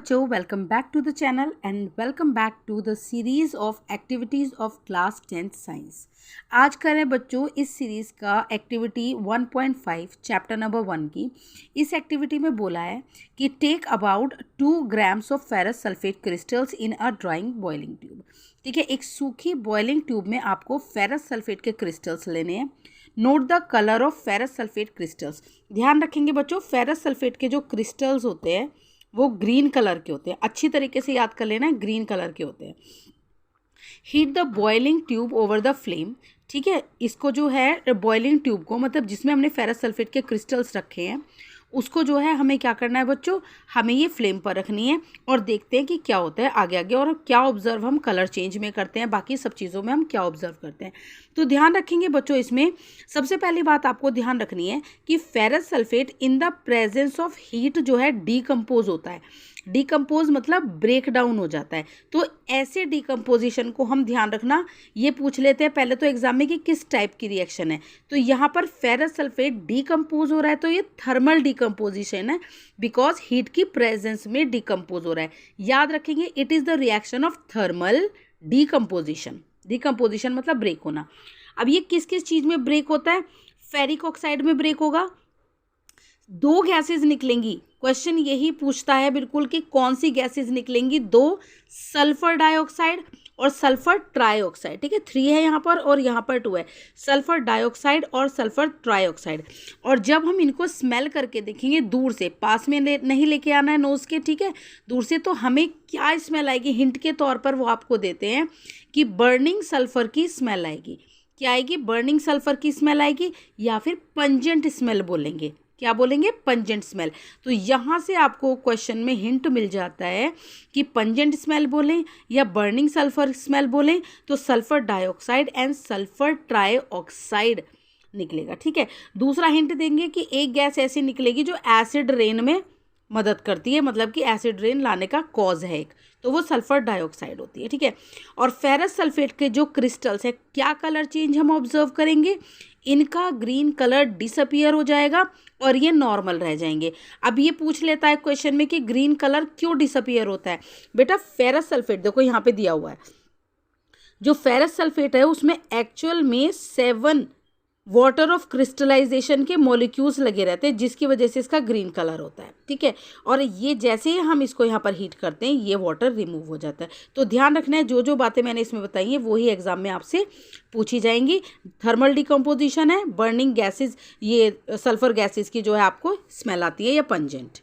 बच्चों, welcome back to the channel and welcome back to the series of activities of class 10th science. आज करें बच्चों इस series का एक्टिविटी 1.5 चैप्टर नंबर 1 की। इस एक्टिविटी में बोला है कि take about 2 grams of ferrous sulphate crystals in a drying boiling tube. ठीक है, एक सूखी बॉइलिंग ट्यूब में आपको फेरस सल्फेट के क्रिस्टल्स लेने हैं। Note the colour of ferrous sulphate crystals. ध्यान रखेंगे बच्चों, फेरस सल्फेट के जो क्रिस्टल्स होते हैं वो ग्रीन कलर के होते हैं। अच्छी तरीके से याद कर लेना, ग्रीन कलर के होते हैं। Heat the boiling tube over the flame. ठीक है, इसको जो है बॉइलिंग ट्यूब को, मतलब जिसमें हमने फेरस सल्फेट के क्रिस्टल्स रखे हैं, उसको जो है हमें क्या करना है बच्चों, हमें ये फ्लेम पर रखनी है और देखते हैं कि क्या होता है आगे आगे, और क्या ऑब्जर्व हम कलर चेंज में करते हैं, बाकी सब चीज़ों में हम क्या ऑब्जर्व करते हैं। तो ध्यान रखेंगे बच्चों, इसमें सबसे पहली बात आपको ध्यान रखनी है कि ferrous sulphate in the presence of heat जो है डीकम्पोज होता है। डीकम्पोज मतलब ब्रेक डाउन हो जाता है। तो ऐसे डीकम्पोजिशन को हम ध्यान रखना, ये पूछ लेते हैं पहले तो एग्जाम में कि किस टाइप की रिएक्शन है। तो यहाँ पर फेरस सल्फेट डीकम्पोज हो रहा है, तो ये थर्मल डीकम्पोजिशन है, बिकॉज हीट की प्रेजेंस में डीकम्पोज हो रहा है। याद रखेंगे, it is the reaction of thermal decomposition. Decomposition मतलब ब्रेक होना। अब ये किस किस चीज़ में ब्रेक होता है? फेरिक ऑक्साइड में ब्रेक होगा। 2 गैसेज निकलेंगी, क्वेश्चन यही पूछता है बिल्कुल कि कौन सी गैसेज निकलेंगी। 2, सल्फर डाइऑक्साइड और सल्फर ट्राइऑक्साइड। ठीक है, 3 है यहाँ पर और यहाँ पर 2 है, सल्फर डाइऑक्साइड और सल्फर ट्राइऑक्साइड। और जब हम इनको स्मेल करके देखेंगे दूर से, पास में नहीं लेके आना है नोज़ के, ठीक है, दूर से, तो हमें क्या स्मेल आएगी? हिंट के तौर पर वो आपको देते हैं कि बर्निंग सल्फर की स्मेल आएगी। क्या आएगी? बर्निंग सल्फर की स्मेल आएगी, या फिर पंजेंट स्मेल बोलेंगे। क्या बोलेंगे? Pungent smell. तो यहाँ से आपको क्वेश्चन में हिंट मिल जाता है कि पंजेंट स्मेल बोलें या बर्निंग सल्फर स्मेल बोलें, तो sulphur dioxide and sulphur trioxide निकलेगा। ठीक है, दूसरा हिंट देंगे कि एक गैस ऐसी निकलेगी जो एसिड रेन में मदद करती है, मतलब कि एसिड रेन लाने का कॉज है एक, तो वो सल्फर डाइऑक्साइड होती है। ठीक है, और फेरस सल्फेट के जो क्रिस्टल्स है, क्या कलर चेंज हम ऑब्जर्व करेंगे? इनका ग्रीन कलर डिसअपियर हो जाएगा और ये नॉर्मल रह जाएंगे। अब ये पूछ लेता है क्वेश्चन में कि ग्रीन कलर क्यों डिसअपियर होता है। बेटा, फेरस सल्फेट देखो यहाँ पे दिया हुआ है, जो फेरस सल्फेट है उसमें एक्चुअल में 7 वाटर ऑफ क्रिस्टलाइजेशन के मॉलिक्यूल्स लगे रहते हैं, जिसकी वजह से इसका ग्रीन कलर होता है। ठीक है, और ये जैसे ही हम इसको यहाँ पर हीट करते हैं, ये वाटर रिमूव हो जाता है। तो ध्यान रखना है, जो जो बातें मैंने इसमें बताई हैं वही एग्जाम में आपसे पूछी जाएंगी। थर्मल डिकम्पोजिशन है, बर्निंग गैसेज, ये सल्फर गैसेज की जो है आपको स्मेल आती है, या पंजेंट।